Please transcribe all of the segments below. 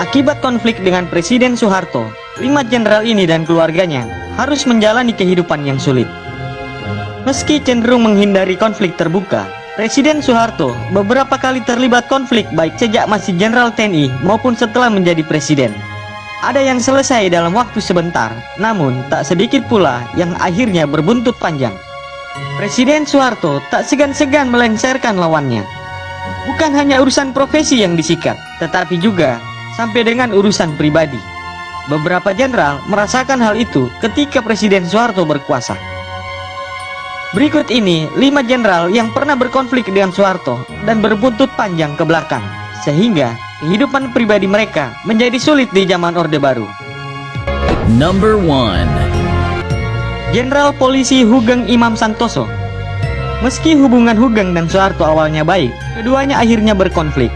Akibat konflik dengan Presiden Soeharto, 5 jenderal ini dan keluarganya harus menjalani kehidupan yang sulit. Meski cenderung menghindari konflik terbuka, Presiden Soeharto beberapa kali terlibat konflik baik sejak masih jenderal TNI maupun setelah menjadi presiden. Ada yang selesai dalam waktu sebentar, namun tak sedikit pula yang akhirnya berbuntut panjang. Presiden Soeharto tak segan-segan melengsarkan lawannya. Bukan hanya urusan profesi yang disikat, tetapi juga sampai dengan urusan pribadi. Beberapa jenderal merasakan hal itu ketika Presiden Soeharto berkuasa. Berikut ini 5 jenderal yang pernah berkonflik dengan Soeharto dan berbuntut panjang ke belakang, sehingga kehidupan pribadi mereka menjadi sulit di zaman Orde Baru. Number 1. Jenderal Polisi Hugeng Imam Santoso. Meski hubungan Hugeng dan Soeharto awalnya baik, keduanya akhirnya berkonflik.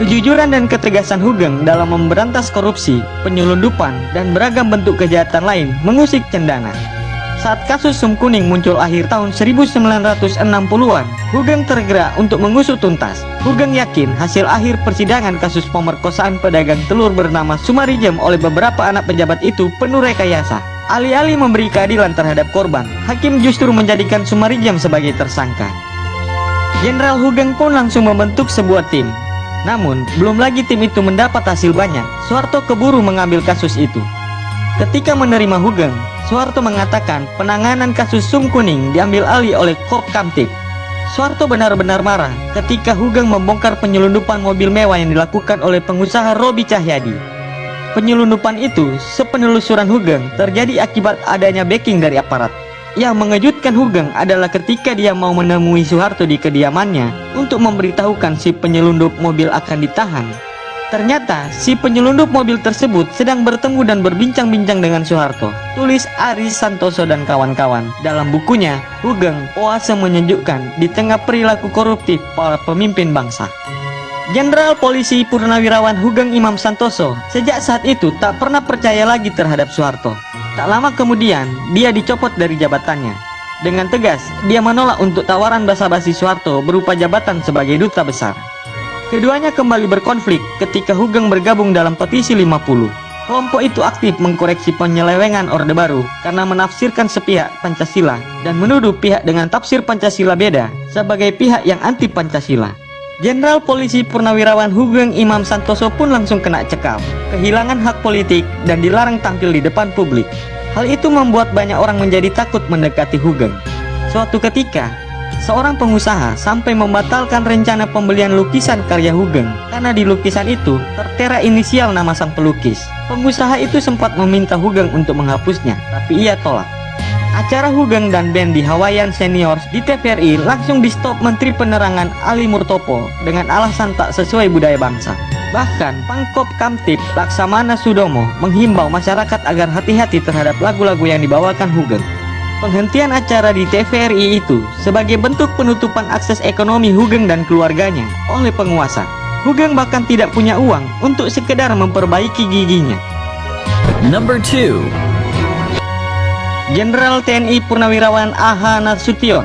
Kejujuran dan ketegasan Hugeng dalam memberantas korupsi, penyelundupan, dan beragam bentuk kejahatan lain mengusik cendana. Saat kasus Sum Kuning muncul akhir tahun 1960-an, Hugeng tergerak untuk mengusut tuntas. Hugeng yakin hasil akhir persidangan kasus pemerkosaan pedagang telur bernama Sumarijem oleh beberapa anak pejabat itu penuh rekayasa. Alih-alih memberi keadilan terhadap korban, hakim justru menjadikan Sumarijem sebagai tersangka. Jenderal Hugeng pun langsung membentuk sebuah tim. Namun, belum lagi tim itu mendapat hasil banyak, Soeharto keburu mengambil kasus itu. Ketika menerima Hugeng, Soeharto mengatakan penanganan kasus Sum Kuning diambil alih oleh Kop Kamtib. Soeharto benar-benar marah ketika Hugeng membongkar penyelundupan mobil mewah yang dilakukan oleh pengusaha Robi Cahyadi. Penyelundupan itu, sepenelusuran Hugeng, terjadi akibat adanya backing dari aparat. Yang mengejutkan Hugeng adalah ketika dia mau menemui Soeharto di kediamannya untuk memberitahukan si penyelundup mobil akan ditahan. Ternyata si penyelundup mobil tersebut sedang bertemu dan berbincang-bincang dengan Soeharto. Tulis Aris Santoso dan kawan-kawan dalam bukunya Hugeng, Oase Menyejukkan di Tengah Perilaku Koruptif Para Pemimpin Bangsa. Jenderal Polisi Purnawirawan Hugeng Imam Santoso sejak saat itu tak pernah percaya lagi terhadap Soeharto. Tak lama kemudian, dia dicopot dari jabatannya. Dengan tegas, dia menolak untuk tawaran basa-basi Soeharto berupa jabatan sebagai duta besar. Keduanya kembali berkonflik ketika Hugeng bergabung dalam Petisi 50. Kelompok itu aktif mengkoreksi penyelewengan Orde Baru karena menafsirkan sepihak Pancasila dan menuduh pihak dengan tafsir Pancasila beda sebagai pihak yang anti Pancasila. Jenderal Polisi Purnawirawan Hugeng Imam Santoso pun langsung kena cekal, kehilangan hak politik, dan dilarang tampil di depan publik. Hal itu membuat banyak orang menjadi takut mendekati Hugeng. Suatu ketika, seorang pengusaha sampai membatalkan rencana pembelian lukisan karya Hugeng karena di lukisan itu tertera inisial nama sang pelukis. Pengusaha itu sempat meminta Hugeng untuk menghapusnya, tapi ia tolak. Acara Hugeng dan band di Hawaiian Seniors di TVRI langsung di-stop Menteri Penerangan Ali Murtopo dengan alasan tak sesuai budaya bangsa. Bahkan Pangkop Kamtib Laksamana Sudomo menghimbau masyarakat agar hati-hati terhadap lagu-lagu yang dibawakan Hugeng. Penghentian acara di TVRI itu sebagai bentuk penutupan akses ekonomi Hugeng dan keluarganya oleh penguasa. Hugeng bahkan tidak punya uang untuk sekedar memperbaiki giginya. Number 2. Jenderal TNI Purnawirawan A.H. Nasution.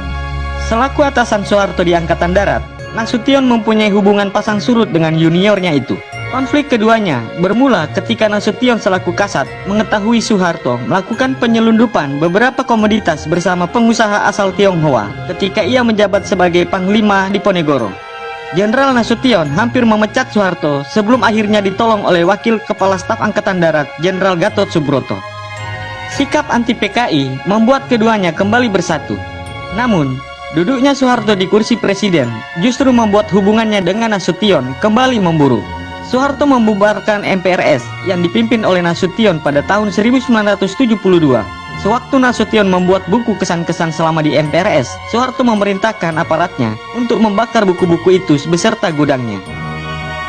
Selaku atasan Soeharto di Angkatan Darat, Nasution mempunyai hubungan pasang surut dengan juniornya itu. Konflik keduanya bermula ketika Nasution selaku Kasat mengetahui Soeharto melakukan penyelundupan beberapa komoditas bersama pengusaha asal Tionghoa ketika ia menjabat sebagai Panglima di Ponegoro. Jenderal Nasution hampir memecat Soeharto sebelum akhirnya ditolong oleh Wakil Kepala Staf Angkatan Darat Jenderal Gatot Subroto. Sikap anti-PKI membuat keduanya kembali bersatu. Namun, duduknya Soeharto di kursi presiden justru membuat hubungannya dengan Nasution kembali memburuk. Soeharto membubarkan MPRS yang dipimpin oleh Nasution pada tahun 1972. Sewaktu Nasution membuat buku kesan-kesan selama di MPRS, Soeharto memerintahkan aparatnya untuk membakar buku-buku itu beserta gudangnya.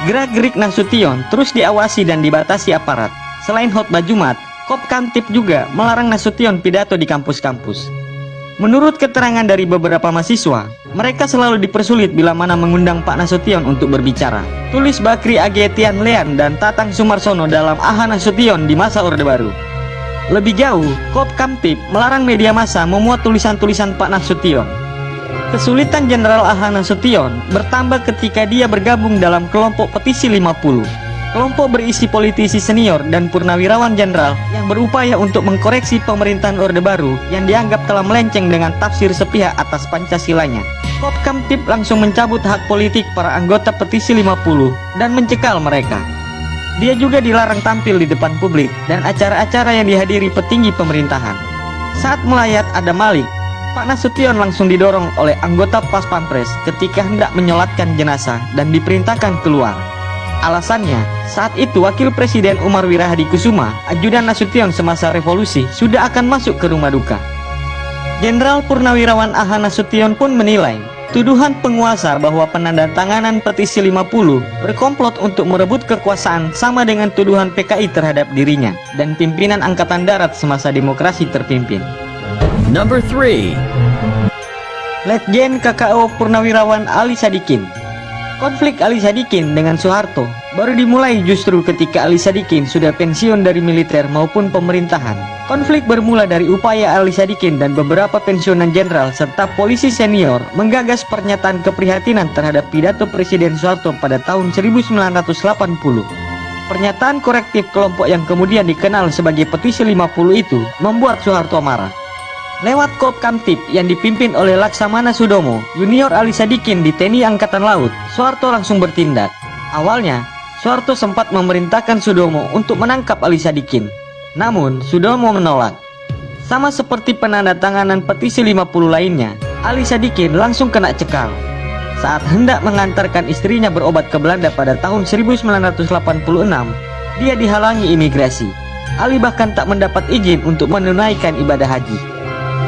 Gerak-gerik Nasution terus diawasi dan dibatasi aparat. Selain khotbah Jumat, Kop Kamtib juga melarang Nasution pidato di kampus-kampus. Menurut keterangan dari beberapa mahasiswa, mereka selalu dipersulit bila mana mengundang Pak Nasution untuk berbicara. Tulis Bakri Agetian Lean dan Tatang Sumarsono dalam A.H. Nasution di masa Orde Baru. Lebih jauh, Kop Kamtib melarang media massa memuat tulisan-tulisan Pak Nasution. Kesulitan Jenderal A.H. Nasution bertambah ketika dia bergabung dalam kelompok Petisi 50. Kelompok berisi politisi senior dan purnawirawan jenderal yang berupaya untuk mengkoreksi pemerintahan Orde Baru yang dianggap telah melenceng dengan tafsir sepihak atas Pancasilanya. Kopkamtib langsung mencabut hak politik para anggota petisi 50 dan mencekal mereka. Dia juga dilarang tampil di depan publik dan acara-acara yang dihadiri petinggi pemerintahan. Saat melayat ada Malik, Pak Nasution langsung didorong oleh anggota Pas Pampres ketika hendak menyolatkan jenazah dan diperintahkan keluar. Alasannya, saat itu Wakil Presiden Umar Wirahadikusuma, ajudan Nasution semasa revolusi, sudah akan masuk ke rumah duka. Jenderal Purnawirawan AH Nasution pun menilai, tuduhan penguasa bahwa penandatanganan petisi 50 berkomplot untuk merebut kekuasaan sama dengan tuduhan PKI terhadap dirinya dan pimpinan Angkatan Darat semasa demokrasi terpimpin. Number 3. Letjen KKO Purnawirawan Ali Sadikin. Konflik Ali Sadikin dengan Soeharto baru dimulai justru ketika Ali Sadikin sudah pensiun dari militer maupun pemerintahan. Konflik bermula dari upaya Ali Sadikin dan beberapa pensiunan jenderal serta polisi senior menggagas pernyataan keprihatinan terhadap pidato Presiden Soeharto pada tahun 1980. Pernyataan korektif kelompok yang kemudian dikenal sebagai petisi 50 itu membuat Soeharto marah. Lewat Kopkamtib yang dipimpin oleh Laksamana Sudomo, Junior Ali Sadikin di TNI Angkatan Laut, Soeharto langsung bertindak. Awalnya, Soeharto sempat memerintahkan Sudomo untuk menangkap Ali Sadikin. Namun, Sudomo menolak. Sama seperti penandatanganan petisi 50 lainnya, Ali Sadikin langsung kena cekal. Saat hendak mengantarkan istrinya berobat ke Belanda pada tahun 1986, dia dihalangi imigrasi. Ali bahkan tak mendapat izin untuk menunaikan ibadah haji.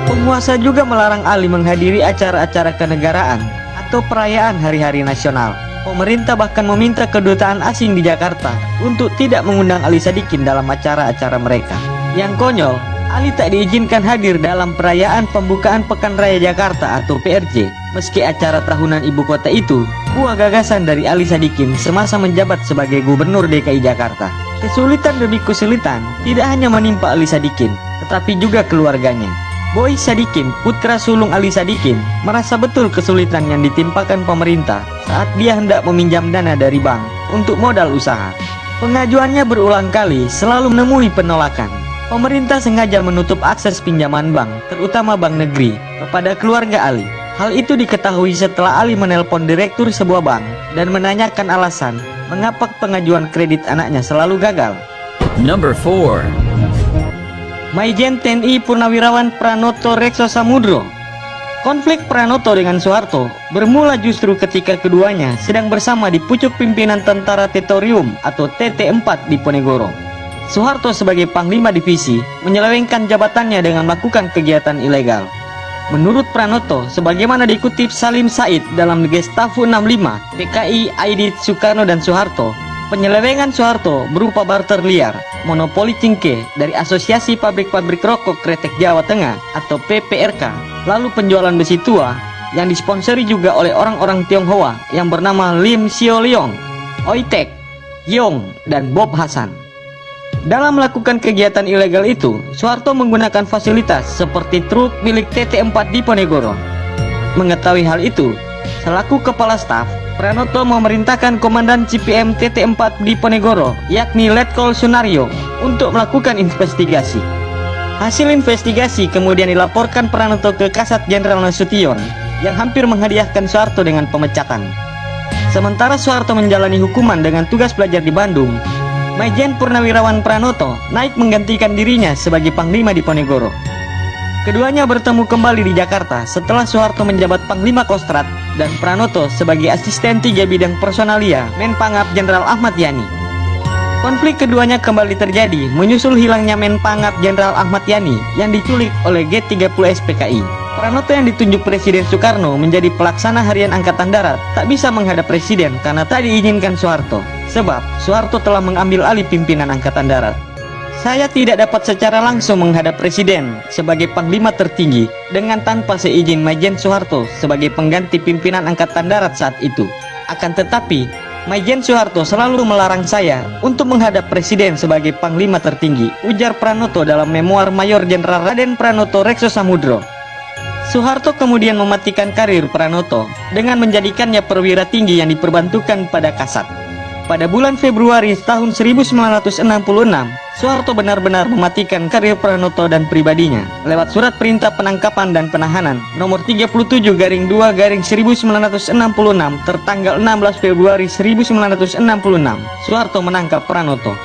Penguasa juga melarang Ali menghadiri acara-acara kenegaraan atau perayaan hari-hari nasional. Pemerintah bahkan meminta kedutaan asing di Jakarta untuk tidak mengundang Ali Sadikin dalam acara-acara mereka. Yang konyol, Ali tak diizinkan hadir dalam perayaan pembukaan Pekan Raya Jakarta atau PRJ. Meski acara tahunan ibu kota itu buah gagasan dari Ali Sadikin semasa menjabat sebagai Gubernur DKI Jakarta. Kesulitan demi kesulitan tidak hanya menimpa Ali Sadikin, tetapi juga keluarganya. Boy Sadikin, putra sulung Ali Sadikin, merasa betul kesulitan yang ditimpakan pemerintah saat dia hendak meminjam dana dari bank untuk modal usaha. Pengajuannya berulang kali selalu menemui penolakan. Pemerintah sengaja menutup akses pinjaman bank, terutama bank negeri, kepada keluarga Ali. Hal itu diketahui setelah Ali menelpon direktur sebuah bank dan menanyakan alasan mengapa pengajuan kredit anaknya selalu gagal. Number 4. Maijen TNI Purnawirawan Pranoto Rekso Samudro. Konflik Pranoto dengan Soeharto bermula justru ketika keduanya sedang bersama di pucuk pimpinan Tentara Teritorium atau TT4 di Ponegoro. Soeharto sebagai Panglima Divisi menyelewengkan jabatannya dengan melakukan kegiatan ilegal. Menurut Pranoto, sebagaimana dikutip Salim Said dalam Gestafu 65, PKI, Aidit, Soekarno dan Soeharto, penyelewengan Soeharto berupa barter liar, monopoli cingke dari Asosiasi Pabrik-Pabrik Rokok Kretek Jawa Tengah atau PPRK, lalu penjualan besi tua yang disponsori juga oleh orang-orang Tionghoa yang bernama Lim Sio Leong, Oitek, Yong, dan Bob Hasan. Dalam melakukan kegiatan ilegal itu, Soeharto menggunakan fasilitas seperti truk milik TT4 di Ponegoro. Mengetahui hal itu, selaku kepala staf, Pranoto memerintahkan Komandan CPM TT4 di Ponegoro, yakni Letkol Sunario, untuk melakukan investigasi. Hasil investigasi kemudian dilaporkan Pranoto ke Kasat Jenderal Nasution, yang hampir menghadiahkan Soeharto dengan pemecatan. Sementara Soeharto menjalani hukuman dengan tugas belajar di Bandung, Maijen Purnawirawan Pranoto naik menggantikan dirinya sebagai Panglima di Ponegoro. Keduanya bertemu kembali di Jakarta setelah Soeharto menjabat Panglima Kostrat dan Pranoto sebagai asisten 3 bidang personalia Menpangap Jenderal Ahmad Yani. Konflik keduanya kembali terjadi menyusul hilangnya Menpangap Jenderal Ahmad Yani yang diculik oleh G30S PKI. Pranoto yang ditunjuk Presiden Soekarno menjadi pelaksana harian Angkatan Darat tak bisa menghadap Presiden karena tak diizinkan Soeharto, sebab Soeharto telah mengambil alih pimpinan Angkatan Darat. Saya tidak dapat secara langsung menghadap Presiden sebagai Panglima tertinggi dengan tanpa seizin Maijen Soeharto sebagai pengganti pimpinan Angkatan Darat saat itu. Akan tetapi, Maijen Soeharto selalu melarang saya untuk menghadap Presiden sebagai Panglima tertinggi, ujar Pranoto dalam memoar Mayor Jenderal Raden Pranoto Rekso Samudro. Soeharto kemudian mematikan karir Pranoto dengan menjadikannya perwira tinggi yang diperbantukan pada Kasat. pada bulan Februari tahun 1966, Soeharto benar-benar mematikan karir Pranoto dan pribadinya lewat surat perintah penangkapan dan penahanan nomor 37-2-1966 tertanggal 16 Februari 1966. Soeharto menangkap Pranoto.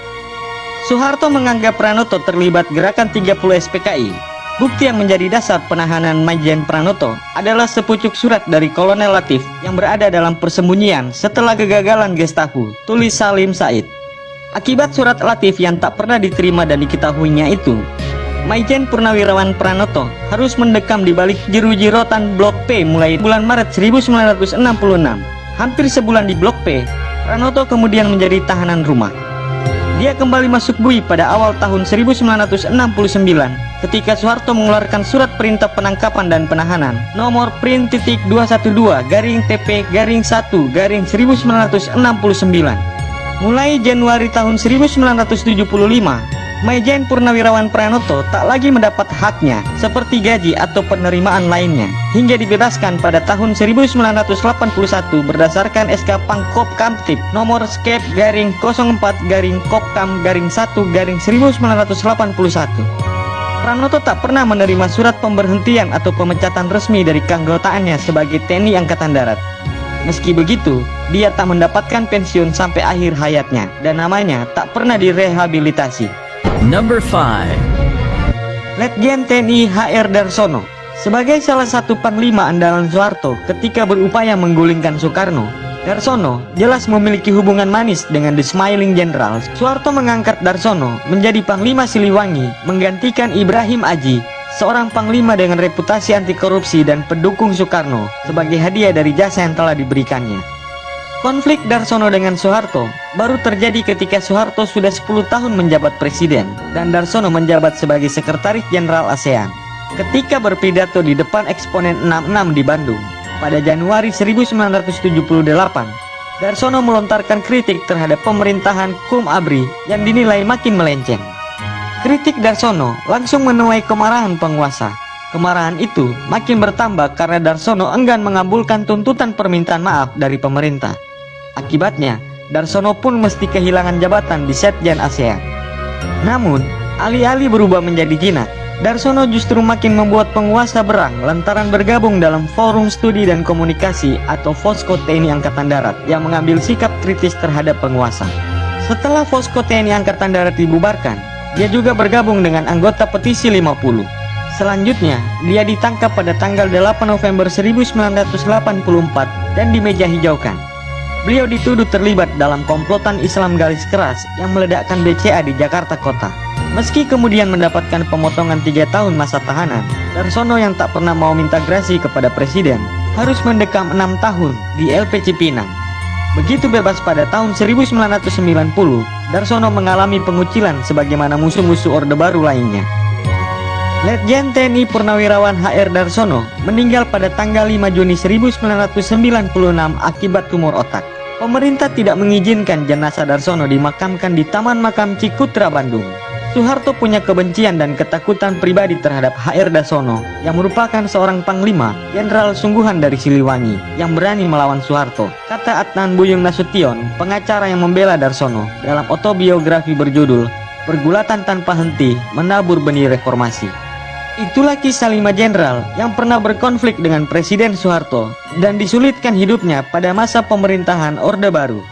Soeharto menganggap Pranoto terlibat gerakan 30 SPKI. Bukti yang menjadi dasar penahanan Maijen Pranoto adalah sepucuk surat dari Kolonel Latif yang berada dalam persembunyian setelah kegagalan Gestapo, tulis Salim Said. Akibat surat Latif yang tak pernah diterima dan diketahuinya itu, Maijen Purnawirawan Pranoto harus mendekam di balik jeru-jerotan Blok P mulai bulan Maret 1966. Hampir sebulan di Blok P, Pranoto kemudian menjadi tahanan rumah. Dia kembali masuk BUI pada awal tahun 1969 ketika Soeharto mengeluarkan surat perintah penangkapan dan penahanan nomor Prin.212-TP-1-1969. Mulai Januari tahun 1975, Maijen Purnawirawan Pranoto tak lagi mendapat haknya seperti gaji atau penerimaan lainnya hingga dibebaskan pada tahun 1981 berdasarkan SK Pangkop Kamtib nomor Skep-Kopkam-1-1981. Pranoto tak pernah menerima surat pemberhentian atau pemecatan resmi dari keanggotaannya sebagai TNI Angkatan Darat. Meski begitu, dia tak mendapatkan pensiun sampai akhir hayatnya dan namanya tak pernah direhabilitasi. Number 5. Letjen TNI HR Darsono. Sebagai salah satu panglima andalan Soeharto ketika berupaya menggulingkan Soekarno, Darsono jelas memiliki hubungan manis dengan The Smiling General. Soeharto mengangkat Darsono menjadi Panglima Siliwangi menggantikan Ibrahim Aji, seorang panglima dengan reputasi anti korupsi dan pendukung Soekarno sebagai hadiah dari jasa yang telah diberikannya. Konflik Darsono dengan Soeharto baru terjadi ketika Soeharto sudah 10 tahun menjabat presiden dan Darsono menjabat sebagai sekretaris jenderal ASEAN. Ketika berpidato di depan eksponen 66 di Bandung pada Januari 1978, Darsono melontarkan kritik terhadap pemerintahan Kum Abri yang dinilai makin melenceng. Kritik Darsono langsung menuai kemarahan penguasa. Kemarahan itu makin bertambah karena Darsono enggan mengabulkan tuntutan permintaan maaf dari pemerintah. Akibatnya, Darsono pun mesti kehilangan jabatan di Setjen ASEAN. Namun, alih-alih berubah menjadi jinak, Darsono justru makin membuat penguasa berang lantaran bergabung dalam Forum Studi dan Komunikasi atau Fosko TNI Angkatan Darat yang mengambil sikap kritis terhadap penguasa. Setelah Fosko TNI Angkatan Darat dibubarkan, dia juga bergabung dengan anggota Petisi 50. Selanjutnya, dia ditangkap pada tanggal 8 November 1984 dan dimejahijaukan. Beliau dituduh terlibat dalam komplotan Islam garis keras yang meledakkan BCA di Jakarta Kota. Meski kemudian mendapatkan pemotongan 3 tahun masa tahanan, Darsono yang tak pernah mau minta grasi kepada presiden harus mendekam 6 tahun di LP Cipinang. Begitu bebas pada tahun 1990, Darsono mengalami pengucilan sebagaimana musuh-musuh Orde Baru lainnya. Letjen TNI Purnawirawan HR Darsono meninggal pada tanggal 5 Juni 1996 akibat tumor otak. Pemerintah tidak mengizinkan jenazah Darsono dimakamkan di Taman Makam Cikutra, Bandung. Soeharto punya kebencian dan ketakutan pribadi terhadap HR Darsono yang merupakan seorang panglima jenderal sungguhan dari Siliwangi yang berani melawan Soeharto, kata Adnan Buyung Nasution, pengacara yang membela Darsono dalam autobiografi berjudul Pergulatan Tanpa Henti Menabur Benih Reformasi. Itulah kisah 5 jenderal yang pernah berkonflik dengan Presiden Soeharto dan disulitkan hidupnya pada masa pemerintahan Orde Baru.